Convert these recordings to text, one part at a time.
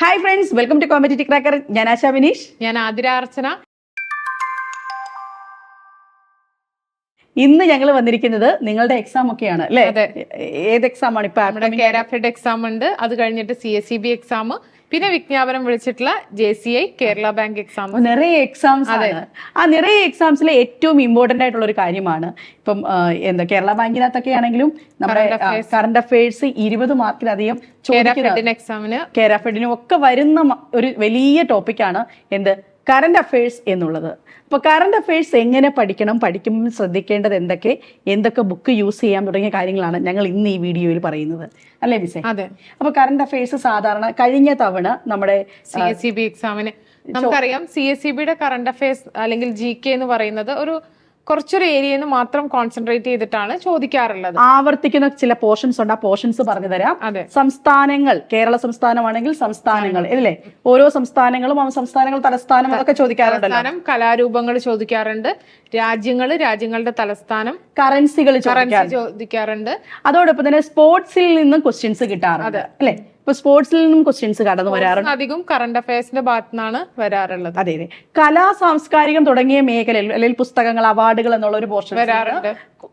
Hi friends, welcome to competitive cracker. ഞാൻ ആശാ വിനീഷ്. ഞാൻ ആതിര അർച്ചന. ഇന്ന് ഞങ്ങൾ വന്നിരിക്കുന്നത് നിങ്ങളുടെ എക്സാം ഒക്കെയാണ് അല്ലേ? ഏത് എക്സാം ആണ് ഇപ്പൊ? കേരാഫെഡ് എക്സാം ഉണ്ട്, അത് കഴിഞ്ഞിട്ട് CSEB എക്സാം, പിന്നെ വിജ്ഞാപനം വിളിച്ചിട്ടുള്ള JCI കേരള ബാങ്ക് എക്സാം. നിറയെ എക്സാംസ് ആണ്. ആ നിറയെ എക്സാംസിലെ ഏറ്റവും ഇമ്പോർട്ടന്റ് ആയിട്ടുള്ള ഒരു കാര്യമാണ് ഇപ്പം കേരള ബാങ്കിനകത്തൊക്കെ ആണെങ്കിലും നമ്മുടെ കറണ്ട് അഫയേഴ്സ് 20 മാർക്കിലധികം കേരാഫെഡിനും ഒക്കെ വരുന്ന ഒരു വലിയ ടോപ്പിക്കാണ് എന്ത് കറണ്ട് അഫയേഴ്സ് എന്നുള്ളത്. അപ്പൊ കറണ്ട് അഫയേഴ്സ് എങ്ങനെ പഠിക്കണം, പഠിക്കുമ്പോൾ ശ്രദ്ധിക്കേണ്ടത് എന്തൊക്കെ ബുക്ക് യൂസ് ചെയ്യാൻ തുടങ്ങിയ കാര്യങ്ങളാണ് ഞങ്ങൾ ഇന്ന് ഈ വീഡിയോയിൽ പറയുന്നത്, അല്ലേ മിസ്സേ? അതെ. അപ്പൊ കറണ്ട് അഫയേഴ്സ് സാധാരണ കഴിഞ്ഞ തവണ നമ്മുടെ CSEB എക്സാമിന് നമുക്കറിയാം, CSEBയുടെ കറണ്ട് അഫയേഴ്സ് അല്ലെങ്കിൽ GK എന്ന് പറയുന്നത് കുറച്ചൊരു ഏരിയയിൽ നിന്ന് മാത്രം കോൺസെൻട്രേറ്റ് ചെയ്തിട്ടാണ് ചോദിക്കാറുള്ളത്. ആവർത്തിക്കുന്ന ചില പോർഷൻസ് ഉണ്ട്, ആ പോർഷൻസ് പറഞ്ഞു തരാം. സംസ്ഥാനങ്ങൾ, കേരള സംസ്ഥാനമാണെങ്കിൽ സംസ്ഥാനങ്ങൾ അല്ലേ, ഓരോ സംസ്ഥാനങ്ങളും സംസ്ഥാനങ്ങൾ തലസ്ഥാനം അതൊക്കെ ചോദിക്കാറുണ്ടല്ലോ. കലാരൂപങ്ങൾ ചോദിക്കാറുണ്ട്, രാജ്യങ്ങളുടെ തലസ്ഥാനം, കറൻസികൾ ചോദിക്കാറുണ്ട്. അതോടൊപ്പം തന്നെ സ്പോർട്സിൽ നിന്നും ക്വസ്റ്റ്യൻസ് കിട്ടാറുണ്ട് അല്ലെ. ഇപ്പൊ സ്പോർട്സിൽ നിന്നും ക്വസ്റ്റ്യൻസ് കടന്നു വരാറുണ്ട്, അധികം കറണ്ട് അഫയേഴ്സിന്റെ ഭാഗത്തു നിന്നാണ് വരാറുള്ളത്. അതെ അതെ. കലാ സാംസ്കാരികം തുടങ്ങിയ മേഖലയിൽ അല്ലെങ്കിൽ പുസ്തകങ്ങൾ, അവാർഡുകൾ എന്നുള്ള ഒരു പോർഷൻ വരാറുണ്ട്,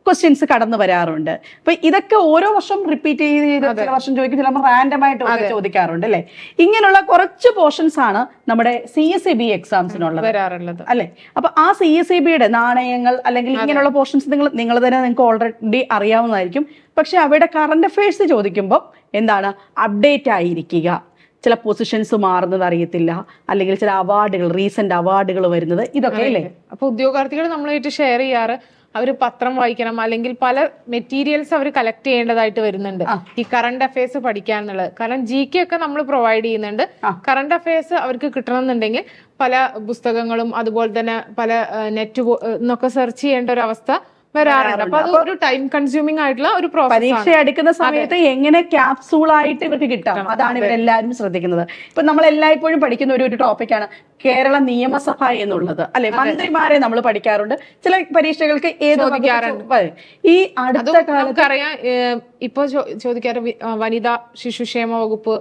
ക്വസ്റ്റ്യൻസ് കടന്നു വരാറുണ്ട്. അപ്പൊ ഇതൊക്കെ ഓരോ വർഷം റിപ്പീറ്റ് ചെയ്ത് ചില വർഷം ചോദിക്കും, ചിലപ്പോൾ റാൻഡം ആയിട്ട് ചോദിക്കാറുണ്ട് അല്ലെ. ഇങ്ങനെയുള്ള കുറച്ച് പോർഷൻസ് ആണ് നമ്മുടെ CSEB എക്സാംസിനുള്ളത് വരാറുള്ളത് അല്ലെ. അപ്പൊ ആ CSEBയുടെ നാണയങ്ങൾ അല്ലെങ്കിൽ ഇങ്ങനെയുള്ള പോർഷൻസ് നിങ്ങൾ തന്നെ നിങ്ങൾക്ക് ഓൾറെഡി അറിയാവുന്നതായിരിക്കും. പക്ഷെ അവയുടെ കറണ്ട് അഫയേഴ്സ് ചോദിക്കുമ്പോൾ എന്താണ് അപ്ഡേറ്റ് ആയിരിക്കുക. ചില പൊസിഷൻസ് മാറുന്നത് അറിയത്തില്ല, അല്ലെങ്കിൽ ചില അവാർഡുകൾ, റീസെന്റ് അവാർഡുകൾ വരുന്നത്, ഇതൊക്കെ അല്ലേ. അപ്പൊ ഉദ്യോഗാർത്ഥികൾ നമ്മളായിട്ട് ഷെയർ ചെയ്യാറ് അവര് പത്രം വായിക്കണം, അല്ലെങ്കിൽ പല മെറ്റീരിയൽസ് അവർ കളക്ട് ചെയ്യേണ്ടതായിട്ട് വരുന്നുണ്ട് ഈ കറണ്ട് അഫയേഴ്സ് പഠിക്കാന്നുള്ളത്. കാരണം GK ഒക്കെ നമ്മൾ പ്രൊവൈഡ് ചെയ്യുന്നുണ്ട്. കറണ്ട് അഫയേഴ്സ് അവർക്ക് കിട്ടണമെന്നുണ്ടെങ്കിൽ പല പുസ്തകങ്ങളും അതുപോലെ തന്നെ പല നെറ്റ് എന്നൊക്കെ സെർച്ച് ചെയ്യേണ്ട ഒരു അവസ്ഥ വരാറുണ്ട്. അപ്പൊ അത് ഒരു ടൈം കൺസ്യൂമിംഗ് ആയിട്ടുള്ള ഒരു പ്രോസസ്. പരീക്ഷ എടുക്കുന്ന സമയത്ത് എങ്ങനെ ക്യാപ്സൂൾ ആയിട്ട് ഇവർക്ക് കിട്ടാം, അതാണ് ഇവരെല്ലാവരും ശ്രദ്ധിക്കുന്നത്. ഇപ്പൊ നമ്മൾ എല്ലായ്പ്പോഴും പഠിക്കുന്ന ഒരു ടോപ്പിക്കാണ് കേരള നിയമസഭ എന്നുള്ളത് അല്ലെ. മന്ത്രിമാരെ നമ്മൾ പഠിക്കാറുണ്ട്, ചില പരീക്ഷകൾക്ക് ഈ അടുത്ത കാലത്ത് അറിയാം. ഇപ്പൊ ചോദിക്കാറ് വനിതാ ശിശുക്ഷേമ വകുപ്പ്,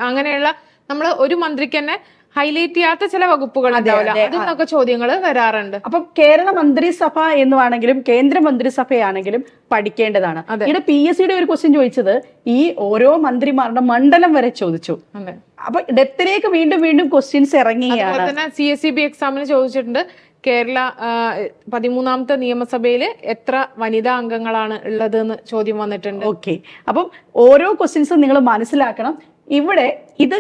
അങ്ങനെയുള്ള നമ്മള് ഒരു മന്ത്രിക്ക് തന്നെ ഹൈലൈറ്റ് ചെയ്യാത്ത ചില വകുപ്പുകൾ അതിനൊക്കെ ചോദ്യങ്ങൾ വരാറുണ്ട്. അപ്പൊ കേരള മന്ത്രിസഭ എന്നുവാണെങ്കിലും കേന്ദ്ര മന്ത്രിസഭയാണെങ്കിലും പഠിക്കേണ്ടതാണ്. ഇവിടെ PSCയുടെ ഒരു ക്വസ്റ്റ്യൻ ചോദിച്ചത് ഈ ഓരോ മന്ത്രിമാരുടെ മണ്ഡലം വരെ ചോദിച്ചു. അപ്പൊ ഡെപ്തിലേക്ക് വീണ്ടും വീണ്ടും ക്വസ്റ്റ്യൻസ് ഇറങ്ങിയാണ്. CSEB എക്സാമിന് ചോദിച്ചിട്ടുണ്ട്, കേരള 13ാമത്തെ നിയമസഭയിൽ എത്ര വനിതാ അംഗങ്ങളാണ് ഉള്ളത് എന്ന് ചോദ്യം വന്നിട്ടുണ്ട്. ഓക്കെ. അപ്പം ഓരോ ക്വസ്റ്റ്യൻസും നിങ്ങൾ മനസ്സിലാക്കണം. ഇവിടെ ഇത്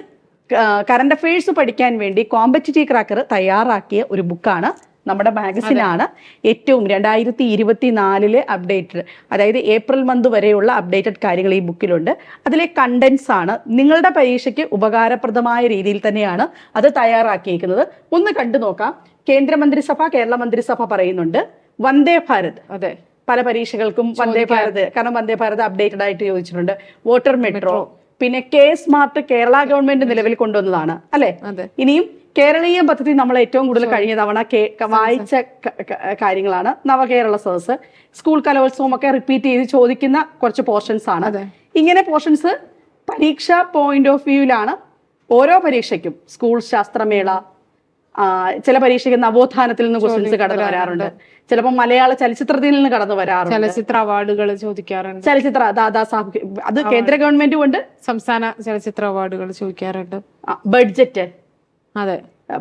കറണ്ട് അഫയേഴ്സ് പഠിക്കാൻ വേണ്ടി കോമ്പറ്റിറ്റീവ് ക്രാക്കർ തയ്യാറാക്കിയ ഒരു ബുക്കാണ്, നമ്മുടെ മാഗസിനാണ്. ഏറ്റവും 2024 അപ്ഡേറ്റഡ്, അതായത് ഏപ്രിൽ മന്ത് വരെയുള്ള അപ്ഡേറ്റഡ് കാര്യങ്ങൾ ഈ ബുക്കിലുണ്ട്. അതിലെ കണ്ടന്റ്സ് ആണ് നിങ്ങളുടെ പരീക്ഷയ്ക്ക് ഉപകാരപ്രദമായ രീതിയിൽ തന്നെയാണ് അത് തയ്യാറാക്കിയിരിക്കുന്നത്. ഒന്ന് കണ്ടു നോക്കാം. കേന്ദ്രമന്ത്രിസഭ, കേരള മന്ത്രിസഭ പറയുന്നുണ്ട്. വന്ദേ ഭാരത്, അതെ, പല പരീക്ഷകൾക്കും വന്ദേ ഭാരത്, കാരണം വന്ദേ ഭാരത് അപ്ഡേറ്റഡ് ആയിട്ട് ചോദിച്ചിട്ടുണ്ട്. വാട്ടർ മെട്രോ, പിന്നെ സ്മാർട്ട് കേരള ഗവൺമെന്റ് നിലവിൽ കൊണ്ടുവന്നതാണ് അല്ലെ. ഇനിയും കേരളീയ പദ്ധതി നമ്മൾ ഏറ്റവും കൂടുതൽ കഴിഞ്ഞ തവണ വായിച്ച കാര്യങ്ങളാണ്. നവകേരള സദസ്, സ്കൂൾ കലോത്സവം ഒക്കെ റിപ്പീറ്റ് ചെയ്ത് ചോദിക്കുന്ന കുറച്ച് പോർഷൻസ് ആണ്. ഇങ്ങനെ പോർഷൻസ് പരീക്ഷ പോയിന്റ് ഓഫ് വ്യൂവിലാണ് ഓരോ പരീക്ഷയ്ക്കും. സ്കൂൾ ശാസ്ത്രമേള, ചില പരീക്ഷയ്ക്ക് നവോത്ഥാനത്തിൽ നിന്ന് ക്വസ്റ്റ്യൻസ് കടന്നു വരാറുണ്ട്. ചിലപ്പോൾ മലയാള ചലച്ചിത്രത്തിൽ നിന്ന് കടന്നു വരാറുണ്ട്. ചലച്ചിത്ര അവാർഡുകൾ ചോദിക്കാറുണ്ട്. ചലച്ചിത്ര ദാദാസാഹിബ്, അത് കേന്ദ്ര ഗവൺമെന്റും ഉണ്ട്. സംസ്ഥാന ചലച്ചിത്ര അവാർഡുകൾ ചോദിക്കാറുണ്ട്. ബഡ്ജറ്റ്, അതെ,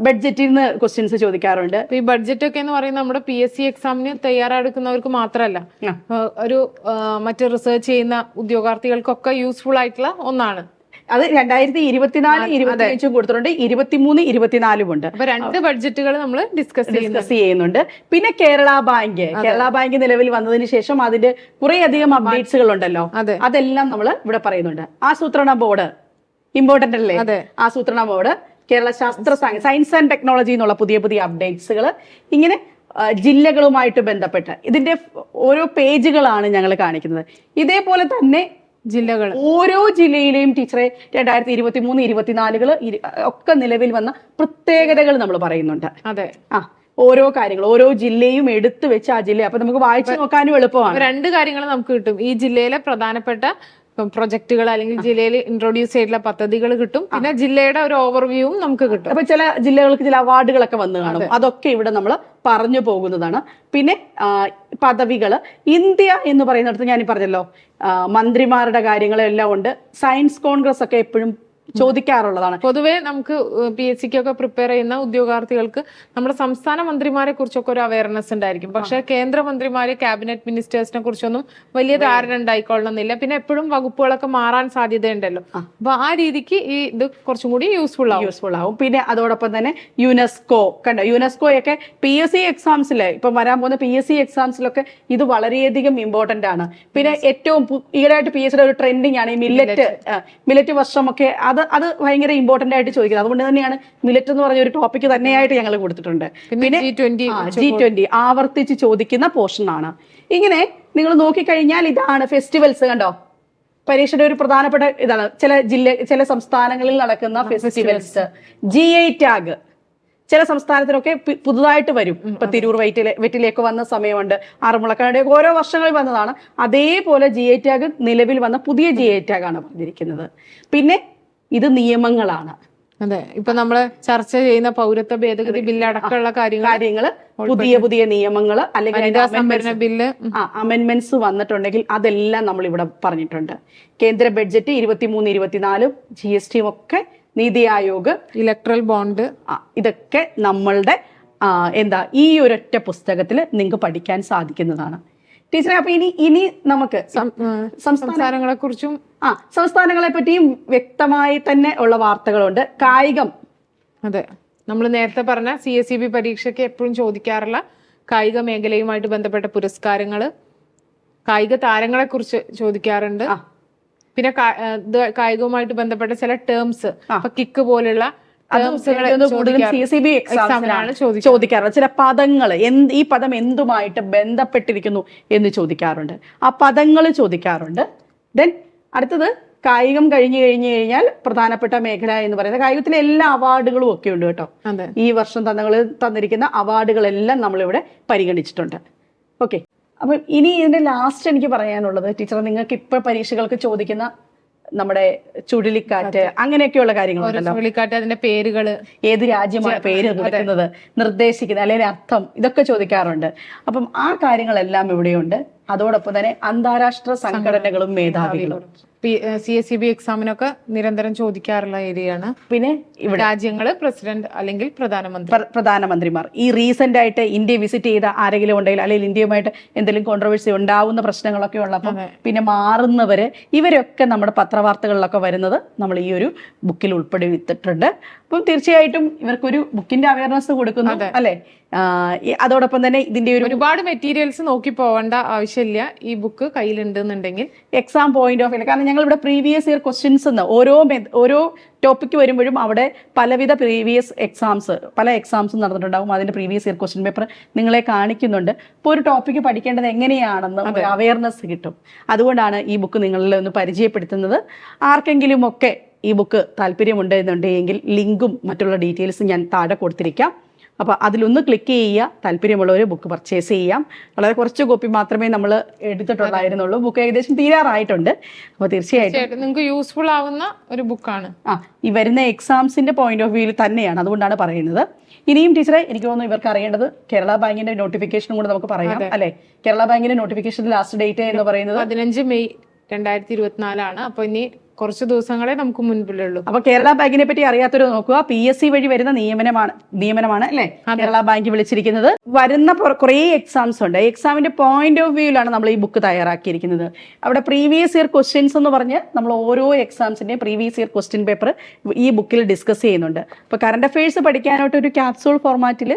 ബഡ്ജറ്റിൽ നിന്ന് ക്വസ്റ്റ്യൻസ് ചോദിക്കാറുണ്ട്. ഈ ബഡ്ജറ്റ് ഒക്കെ എന്ന് പറയുന്നത് നമ്മുടെ PSC എക്സാമിന് തയ്യാറെടുക്കുന്നവർക്ക് മാത്രമല്ല, ഒരു മറ്റ് റിസർച്ച് ചെയ്യുന്ന ഉദ്യോഗാർത്ഥികൾക്കൊക്കെ യൂസ്ഫുൾ ആയിട്ടുള്ള ഒന്നാണ്. അത് 2024, 2025 കൊടുത്തിട്ടുണ്ട്, 23, 24 ഉണ്ട്. അപ്പൊ 2 ബഡ്ജറ്റുകൾ നമ്മൾ ഡിസ്കസ് ചെയ്യുന്നുണ്ട്. പിന്നെ കേരള ബാങ്ക് നിലവിൽ വന്നതിന് ശേഷം അതിന്റെ കുറെ അധികം അപ്ഡേറ്റ്സുകൾ ഉണ്ടല്ലോ, അതെല്ലാം നമ്മൾ ഇവിടെ പറയുന്നുണ്ട്. ആസൂത്രണ ബോർഡ് ഇമ്പോർട്ടന്റ് അല്ലേ? ആസൂത്രണ ബോർഡ്, കേരള ശാസ്ത്ര സയൻസ് ആൻഡ് ടെക്നോളജി എന്നുള്ള പുതിയ പുതിയ അപ്ഡേറ്റ്സുകൾ, ഇങ്ങനെ ജില്ലകളുമായിട്ട് ബന്ധപ്പെട്ട് ഇതിന്റെ ഓരോ പേജുകളാണ് ഞങ്ങൾ കാണിക്കുന്നത്. ഇതേപോലെ തന്നെ ജില്ലകൾ, ഓരോ ജില്ലയിലെയും ടീച്ചറെ 2023, 2024 ഒക്കെ നിലവിൽ വന്ന പ്രത്യേകതകൾ നമ്മൾ പറയുന്നുണ്ട്. അതെ, ഓരോ കാര്യങ്ങൾ, ഓരോ ജില്ലയും എടുത്തു വെച്ച് ആ ജില്ല, അപ്പൊ നമുക്ക് വായിച്ചു നോക്കാനും എളുപ്പമാണ്. 2 കാര്യങ്ങൾ നമുക്ക് കിട്ടും. ഈ ജില്ലയിലെ പ്രധാനപ്പെട്ട പ്രൊജക്ടുകൾ അല്ലെങ്കിൽ ജില്ലയിൽ ഇൻട്രൊഡ്യൂസ് ചെയ്തിട്ടുള്ള പദ്ധതികൾ കിട്ടും. പിന്നെ ജില്ലയുടെ ഒരു ഓവർവ്യൂവും നമുക്ക് കിട്ടും. അപ്പൊ ചില ജില്ലകൾക്ക് ചില അവാർഡുകളൊക്കെ വന്നു കാണും. അതൊക്കെ ഇവിടെ നമ്മൾ പറഞ്ഞു പോകുന്നതാണ്. പിന്നെ പദവികള്, ഇന്ത്യ എന്ന് പറയുന്നിടത്ത് ഞാൻ പറഞ്ഞല്ലോ മന്ത്രിമാരുടെ കാര്യങ്ങളെല്ലാം ഉണ്ട്. സയൻസ് കോൺഗ്രസ് ഒക്കെ എപ്പോഴും ചോദിക്കാറുള്ളതാണ്. പൊതുവെ നമുക്ക് PSC ക്കൊക്കെ പ്രിപ്പയർ ചെയ്യുന്ന ഉദ്യോഗാർത്ഥികൾക്ക് നമ്മുടെ സംസ്ഥാന മന്ത്രിമാരെ കുറിച്ചൊക്കെ ഒരു അവയർനെസ് ഉണ്ടായിരിക്കും. പക്ഷെ കേന്ദ്രമന്ത്രിമാര്, ക്യാബിനറ്റ് മിനിസ്റ്റേഴ്സിനെ കുറിച്ചൊന്നും വലിയ ധാരണ ഉണ്ടായിക്കൊള്ളണമെന്നില്ല. പിന്നെ എപ്പോഴും വകുപ്പുകളൊക്കെ മാറാൻ സാധ്യതയുണ്ടല്ലോ. അപ്പൊ ആ രീതിക്ക് ഈ ഇത് കുറച്ചും കൂടി യൂസ്ഫുൾ ആവും. പിന്നെ അതോടൊപ്പം തന്നെ യുനെസ്കോ കണ്ടോ, യുനെസ്കോയൊക്കെ PSC എക്സാംസില് ഇപ്പം വരാൻ പോകുന്ന PSC എക്സാംസിലൊക്കെ ഇത് വളരെയധികം ഇമ്പോർട്ടന്റ് ആണ്. പിന്നെ ഏറ്റവും ഈയിടെയായിട്ട് PSCയുടെ ഒരു ട്രെൻഡിങ് ആണ് ഈ മില്ലറ്റ് വർഷമൊക്കെ. അത് ഭയങ്കര ഇമ്പോർട്ടന്റ് ആയിട്ട് ചോദിക്കുന്നത്. അതുകൊണ്ട് തന്നെയാണ് മില്ലറ്റ് എന്ന് പറഞ്ഞ ഒരു ടോപ്പിക് തന്നെയായിട്ട് ഞങ്ങൾ കൊടുത്തിട്ടുണ്ട്. പിന്നെ G20 ആവർത്തിച്ച് ചോദിക്കുന്ന പോർഷൻ ആണ്. ഇങ്ങനെ നിങ്ങൾ നോക്കിക്കഴിഞ്ഞാൽ ഇതാണ് ഫെസ്റ്റിവൽസ് കണ്ടോ. പരീക്ഷയുടെ ഒരു പ്രധാനപ്പെട്ട ഇതാണ് ചില സംസ്ഥാനങ്ങളിൽ നടക്കുന്ന ഫെസ്റ്റിവൽസ്. GI ടാഗ് ചില സംസ്ഥാനത്തിനൊക്കെ പുതുതായിട്ട് വരും. ഇപ്പൊ തിരൂർ വെറ്റിലേക്ക് വന്ന സമയമുണ്ട്, ആറന്മുളക്കാരുടെ ഓരോ വർഷങ്ങളിൽ വന്നതാണ്. അതേപോലെ GI ടാഗ് നിലവിൽ വന്ന പുതിയ GI ടാഗ് ആണ് പറഞ്ഞിരിക്കുന്നത്. പിന്നെ ഇത് നിയമങ്ങളാണ്. അതെ, ഇപ്പൊ നമ്മള് ചർച്ച ചെയ്യുന്ന പൗരത്വ ഭേദഗതി ബില്ല് അടക്കമുള്ള കാര്യങ്ങള് പുതിയ നിയമങ്ങള് അല്ലെങ്കിൽ ബില്ല് അമെന്റ്മെന്റ്സ് വന്നിട്ടുണ്ടെങ്കിൽ അതെല്ലാം നമ്മൾ ഇവിടെ പറഞ്ഞിട്ടുണ്ട്. കേന്ദ്ര ബഡ്ജറ്റ് 23-24 GST ഒക്കെ, നീതി ആയോഗ്, ഇലക്ട്രൽ ബോണ്ട്, ഇതൊക്കെ നമ്മളുടെ ഈ ഒരൊറ്റ പുസ്തകത്തിൽ നിങ്ങൾക്ക് പഠിക്കാൻ സാധിക്കുന്നതാണ്. ടീച്ചറെ, അപ്പൊ ഇനി നമുക്ക് സംസ്ഥാനങ്ങളെ കുറിച്ചും സംസ്ഥാനങ്ങളെ പറ്റിയും വ്യക്തമായി തന്നെ ഉള്ള വാർത്തകളുണ്ട്. കായികം, അതെ, നമ്മൾ നേരത്തെ പറഞ്ഞ CSEB പരീക്ഷയ്ക്ക് എപ്പോഴും ചോദിക്കാറുള്ള കായിക മേഖലയുമായിട്ട് ബന്ധപ്പെട്ട പുരസ്കാരങ്ങള്, കായിക താരങ്ങളെ കുറിച്ച് ചോദിക്കാറുണ്ട്. പിന്നെ കായികവുമായിട്ട് ബന്ധപ്പെട്ട ചില ടേംസ്, കിക്ക് പോലുള്ള CSEB എക്സാമിനാണ് ചോദിക്കാറുള്ളത്. ചില പദങ്ങൾ, ഈ പദം എന്തുമായിട്ട് ബന്ധപ്പെട്ടിരിക്കുന്നു എന്ന് ചോദിക്കാറുണ്ട്. ആ പദങ്ങൾ ചോദിക്കാറുണ്ട്. ദെൻ അടുത്തത് കായികം കഴിഞ്ഞു കഴിഞ്ഞാൽ പ്രധാനപ്പെട്ട മേഖല എന്ന് പറയുന്നത് കായികത്തിലെ എല്ലാ അവാർഡുകളും ഒക്കെ ഉണ്ട് കേട്ടോ. ഈ വർഷം തന്നിരിക്കുന്ന അവാർഡുകളെല്ലാം നമ്മളിവിടെ പരിഗണിച്ചിട്ടുണ്ട്. ഓക്കെ, അപ്പം ഇനി ഇതിന്റെ ലാസ്റ്റ് എനിക്ക് പറയാനുള്ളത്, ടീച്ചർ നിങ്ങൾക്ക് ഇപ്പൊ പരീക്ഷകൾക്ക് ചോദിക്കുന്ന നമ്മുടെ ചുഴലിക്കാറ്റ് അങ്ങനെയൊക്കെയുള്ള കാര്യങ്ങളുണ്ടല്ലോ. ചുഴലിക്കാറ്റ്, അതിന്റെ പേരുകള്, ഏത് രാജ്യമാണ് പേര് വെക്കുന്നത്, നിർദ്ദേശിക്കുന്നത്, അല്ലെങ്കിൽ അർത്ഥം, ഇതൊക്കെ ചോദിക്കാറുണ്ട്. അപ്പം ആ കാര്യങ്ങളെല്ലാം ഇവിടെയുണ്ട്. അതോടൊപ്പം തന്നെ അന്താരാഷ്ട്ര സംഘടനകളും മേധാവികളും CSEB എക്സാമിനൊക്കെ നിരന്തരം ചോദിക്കാറുള്ള ഏരിയയാണ്. പിന്നെ രാജ്യങ്ങള്, പ്രസിഡന്റ് അല്ലെങ്കിൽ പ്രധാനമന്ത്രിമാർ, ഈ റീസെന്റ് ആയിട്ട് ഇന്ത്യ വിസിറ്റ് ചെയ്ത ആരെങ്കിലും ഉണ്ടെങ്കിൽ, അല്ലെങ്കിൽ ഇന്ത്യയുമായിട്ട് എന്തെങ്കിലും കോൺട്രവേഴ്സി ഉണ്ടാവുന്ന പ്രശ്നങ്ങളൊക്കെ ഉള്ളപ്പോൾ പിന്നെ മാറുന്നവര്, ഇവരൊക്കെ നമ്മുടെ പത്രവാർത്തകളിലൊക്കെ വരുന്നത് നമ്മൾ ഈ ഒരു ബുക്കിൽ ഉൾപ്പെടുത്തിയിട്ടുണ്ട്. അപ്പം തീർച്ചയായിട്ടും ഇവർക്കൊരു ബുക്കിന്റെ അവയർനെസ് കൊടുക്കുന്നു അല്ലെ. അതോടൊപ്പം തന്നെ ഇതിന്റെ ഒരുപാട് മെറ്റീരിയൽസ് നോക്കി പോവേണ്ട ആവശ്യമില്ല. ഈ ബുക്ക് കയ്യിലുണ്ടെന്നുണ്ടെങ്കിൽ എക്സാം പോയിന്റ് ഓഫ് വ്യൂ, കാരണം ഞങ്ങൾ ഇവിടെ പ്രീവിയസ് ഇയർ ക്വസ്റ്റ്യൻസ് ഓരോ ടോപ്പിക്ക് വരുമ്പോഴും അവിടെ പലവിധ പല എക്സാംസും നടന്നിട്ടുണ്ടാകും. അതിന്റെ പ്രീവിയസ് ഇയർ ക്വസ്റ്റ്യൻ പേപ്പർ നിങ്ങളെ കാണിക്കുന്നുണ്ട്. ഇപ്പോൾ ഒരു ടോപ്പിക്ക് പഠിക്കേണ്ടത് എങ്ങനെയാണെന്ന് ഒരു അവയർനെസ് കിട്ടും. അതുകൊണ്ടാണ് ഈ ബുക്ക് നിങ്ങളിൽ ഒന്ന് പരിചയപ്പെടുത്തുന്നത്. ആർക്കെങ്കിലും ഒക്കെ ഈ ബുക്ക് താല്പര്യമുണ്ട് എന്നുണ്ടെങ്കിൽ ലിങ്കും മറ്റുള്ള ഡീറ്റെയിൽസും ഞാൻ താഴെ കൊടുത്തിരിക്കാം. അപ്പോൾ അതിലൊന്ന് ക്ലിക്ക് ചെയ്യുക. താല്പര്യമുള്ളവർ ബുക്ക് പർച്ചേസ് ചെയ്യാം. വളരെ കുറച്ച് കോപ്പി മാത്രമേ നമ്മൾ എടുത്തിട്ടുണ്ടായിരുന്നുള്ളൂ. ബുക്ക് ഏകദേശം തീരാറായിട്ടുണ്ട്. അപ്പോൾ തീർച്ചയായിട്ടും നിങ്ങൾക്ക് യൂസ്ഫുൾ ആവുന്ന ഒരു ബുക്കാണ്. ഈ വരുന്ന എക്സാംസിന്റെ പോയിന്റ് ഓഫ് വ്യൂവിൽ തന്നെയാണ്, അതുകൊണ്ടാണ് പറയുന്നത്. ഇനിയും ടീച്ചറെ, എനിക്ക് തോന്നുന്നു ഇവർക്ക് അറിയേണ്ടത് കേരള ബാങ്കിന്റെ നോട്ടിഫിക്കേഷനും കൂടെ നമുക്ക് പറയാം അല്ലെ. കേരള ബാങ്കിന്റെ നോട്ടിഫിക്കേഷൻ ലാസ്റ്റ് ഡേറ്റ് എന്ന് പറയുന്നത് 15 മെയ് 2024 അപ്പൊ ഇനി കുറച്ച് ദിവസങ്ങളെ നമുക്ക് മുൻപിലുള്ളൂ. അപ്പൊ കേരള ബാങ്കിനെ പറ്റി അറിയാത്തൊരു നോക്കുക. PSC വഴി വരുന്ന നിയമനമാണ് അല്ലെ കേരള ബാങ്ക് വിളിച്ചിരിക്കുന്നത്. വരുന്ന കുറെ എക്സാംസ് ഉണ്ട്. എക്സാമിന്റെ പോയിന്റ് ഓഫ് വ്യൂവിലാണ് നമ്മൾ ഈ ബുക്ക് തയ്യാറാക്കിയിരിക്കുന്നത്. അവിടെ പ്രീവിയസ് ഇയർ ക്വസ്റ്റ്യൻസ് എന്ന് പറഞ്ഞ് നമ്മൾ ഓരോ എക്സാംസിന്റെയും പ്രീവിയസ് ഇയർ ക്വസ്റ്റ്യൻ പേപ്പർ ഈ ബുക്കിൽ ഡിസ്കസ് ചെയ്യുന്നുണ്ട്. അപ്പൊ കറണ്ട് അഫയേഴ്സ് പഠിക്കാനായിട്ട് ഒരു ക്യാപ്സൂൾ ഫോർമാറ്റിൽ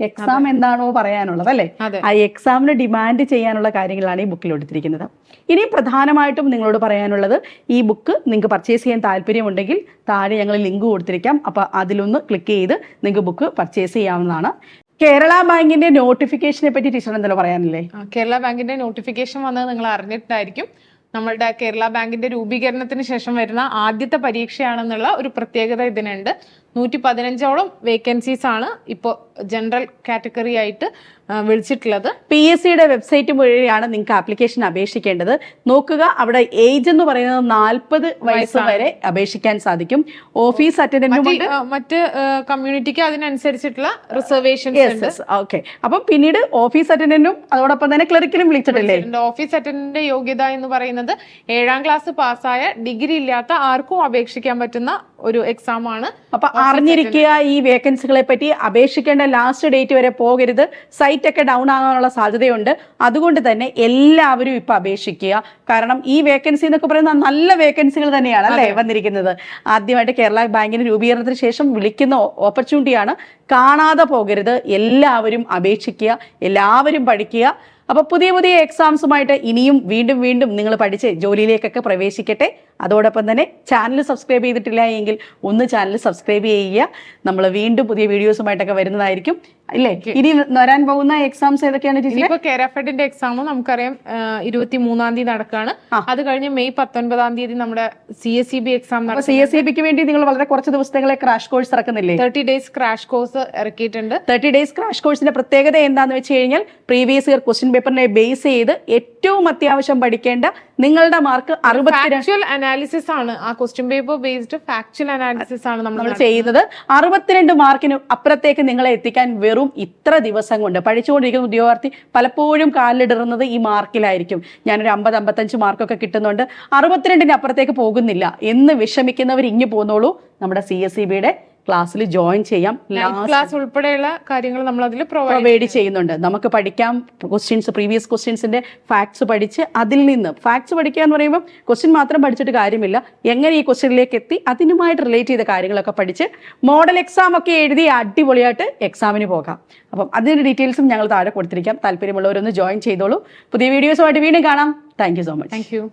എക്സാം എന്താണോ പറയാനുള്ളത് അല്ലെ, ആ എക്സാമിന് ഡിമാൻഡ് ചെയ്യാനുള്ള കാര്യങ്ങളാണ് ഈ ബുക്കിൽ എടുത്തിരിക്കുന്നത്. ഇനി പ്രധാനമായിട്ടും നിങ്ങളോട് പറയാനുള്ളത്, ഈ ബുക്ക് നിങ്ങൾക്ക് പർച്ചേസ് ചെയ്യാൻ താല്പര്യമുണ്ടെങ്കിൽ താഴെ ഞങ്ങൾ ലിങ്ക് കൊടുത്തിരിക്കാം. അപ്പൊ അതിലൊന്ന് ക്ലിക്ക് ചെയ്ത് നിങ്ങൾക്ക് ബുക്ക് പർച്ചേസ് ചെയ്യാവുന്നതാണ്. കേരള ബാങ്കിന്റെ നോട്ടിഫിക്കേഷനെ പറ്റി ടീച്ചർ എന്തെങ്കിലും പറയാനില്ലേ? കേരള ബാങ്കിന്റെ നോട്ടിഫിക്കേഷൻ വന്നത് നിങ്ങൾ അറിഞ്ഞിട്ടായിരിക്കും. നമ്മളുടെ കേരള ബാങ്കിന്റെ രൂപീകരണത്തിന് ശേഷം വരുന്ന ആദ്യത്തെ പരീക്ഷയാണെന്നുള്ള ഒരു പ്രത്യേകത ഇതിനുണ്ട്. 115ഓളം വേക്കൻസീസ് ആണ് ഇപ്പോൾ ജനറൽ കാറ്റഗറി ആയിട്ട് വിളിച്ചിട്ടുള്ളത്. PSCയുടെ വെബ്സൈറ്റ് വഴിയാണ് നിങ്ങൾക്ക് ആപ്ലിക്കേഷൻ അപേക്ഷിക്കേണ്ടത്. നോക്കുക, അവിടെ ഏജ് എന്ന് പറയുന്നത് 40 വയസ്സ് വരെ അപേക്ഷിക്കാൻ സാധിക്കും. ഓഫീസ് അറ്റൻഡന്റും മറ്റ് കമ്മ്യൂണിറ്റിക്ക് അതിനനുസരിച്ചിട്ടുള്ള റിസർവേഷൻസ്. ഓക്കെ, അപ്പം പിന്നീട് ഓഫീസ് അറ്റൻഡന്റും അതോടൊപ്പം തന്നെ ക്ലറിക്കലും വിളിച്ചിട്ടില്ലേ? ഓഫീസ് അറ്റൻഡന്റിന്റെ യോഗ്യത എന്ന് പറയുന്നത് 7ാം ക്ലാസ് പാസ്സായ ഡിഗ്രി ഇല്ലാത്ത ആർക്കും അപേക്ഷിക്കാൻ പറ്റുന്ന ഒരു എക്സാം ആണ്. അപ്പൊ അറിഞ്ഞിരിക്കുക, ഈ വേക്കൻസികളെ പറ്റി. അപേക്ഷിക്കേണ്ട ലാസ്റ്റ് ഡേറ്റ് വരെ പോകരുത്. സൈറ്റ് ഒക്കെ ഡൗൺ ആകാനുള്ള സാധ്യതയുണ്ട്. അതുകൊണ്ട് തന്നെ എല്ലാവരും ഇപ്പൊ അപേക്ഷിക്കുക. കാരണം ഈ വേക്കൻസി എന്നൊക്കെ പറയുന്നത് നല്ല വേക്കൻസികൾ തന്നെയാണ് അല്ലേ വന്നിരിക്കുന്നത്. ആദ്യമായിട്ട് കേരള ബാങ്കിന് രൂപീകരണത്തിന് ശേഷം വിളിക്കുന്ന ഓപ്പർച്യൂണിറ്റിയാണ്. കാണാതെ പോകരുത്. എല്ലാവരും അപേക്ഷിക്കുക, എല്ലാവരും പഠിക്കുക. അപ്പൊ പുതിയ പുതിയ എക്സാംസുമായിട്ട് ഇനിയും വീണ്ടും നിങ്ങൾ പഠിച്ച് ജോലിയിലേക്കൊക്കെ പ്രവേശിക്കട്ടെ. അതോടൊപ്പം തന്നെ ചാനൽ സബ്സ്ക്രൈബ് ചെയ്തിട്ടില്ല എങ്കിൽ ഒന്ന് ചാനൽ സബ്സ്ക്രൈബ് ചെയ്യുക. നമ്മൾ വീണ്ടും പുതിയ വീഡിയോസുമായിട്ടൊക്കെ വരുന്നതായിരിക്കും അല്ലേ? ഇനി വരാൻ പോകുന്ന എക്സാംസ് ഏതൊക്കെയാണ് ടീച്ചർ? ഇപ്പൊ കേരഫെഡിന്റെ എക്സാം നമുക്കറിയാം 23-ാം തീയതി നടക്കാണ്. അത് കഴിഞ്ഞ് മെയ് 19-ാം തീയതി നമ്മുടെ CSEB എക്സാം നടക്കും. CSEBക്ക് വേണ്ടി നിങ്ങൾ വളരെ കുറച്ച് ദിവസങ്ങളെ ക്രാഷ് കോഴ്സ് ഇറക്കുന്നില്ലേ? 30 days ക്രാഷ് കോഴ്സ് ഇറക്കിയിട്ടുണ്ട്. 30 days ക്രാഷ് കോഴ്സിന്റെ പ്രത്യേകത എന്താന്ന് വെച്ച് കഴിഞ്ഞാൽ പ്രീവിയസ് ഇയർ ക്വസ്റ്റ്യൻ പേപ്പറിനെ ബേസ് ചെയ്ത് ഏറ്റവും അത്യാവശ്യം പഠിക്കേണ്ട നിങ്ങളുടെ മാർക്ക് 62 അനാലിസിസ് ആണ്. ആ question paper based factual analysis ആണ് നമ്മൾ ചെയ്യുന്നത്. 62 മാർക്കിന് അപ്പുറത്തേക്ക് നിങ്ങളെ എത്തിക്കാൻ വെറും ഇത്ര ദിവസം കൊണ്ട് പഠിച്ചുകൊണ്ടിരിക്കുന്ന ഉദ്യോഗാർത്ഥി പലപ്പോഴും കാലിലിടുന്നത് ഈ മാർക്കിലായിരിക്കും. ഞാനൊരു 50-55 മാർക്കൊക്കെ കിട്ടുന്നുണ്ട്, 62-ന് അപ്പുറത്തേക്ക് പോകുന്നില്ല എന്ന് വിഷമിക്കുന്നവർ ഇങ്ങു പോന്നോളൂ. നമ്മുടെ CSEBയുടെ ക്ലാസ്സിൽ ജോയിൻ ചെയ്യാം. ക്ലാസ് ഉൾപ്പെടെയുള്ള കാര്യങ്ങൾ നമ്മൾ അതിൽ പ്രൊവൈഡ് ചെയ്യുന്നുണ്ട്. നമുക്ക് പഠിക്കാം ക്വസ്റ്റ്യൻസ്, പ്രീവിയസ് ക്വസ്റ്റ്യൻസിന്റെ ഫാക്ട്സ് പഠിച്ച് അതിൽ നിന്ന് ഫാക്ട്സ് പഠിക്കുക എന്ന് പറയുമ്പോൾ ക്വസ്റ്റ്യൻ മാത്രം പഠിച്ചിട്ട് കാര്യമില്ല. എങ്ങനെ ഈ ക്വസ്റ്റ്യനിലേക്ക് എത്തി അതിനുമായിട്ട് റിലേറ്റ് ചെയ്ത കാര്യങ്ങളൊക്കെ പഠിച്ച് മോഡൽ എക്സാം ഒക്കെ എഴുതി അടിപൊളിയായിട്ട് എക്സാമിന് പോകാം. അപ്പം അതിന്റെ ഡീറ്റെയിൽസും ഞങ്ങൾ താഴെ കൊടുത്തിരിക്കാം. താല്പര്യമുള്ളവരൊന്ന് ജോയിൻ ചെയ്തോളൂ. പുതിയ വീഡിയോസുമായിട്ട് വീണ്ടും കാണാം. Thank you so much. Thank you.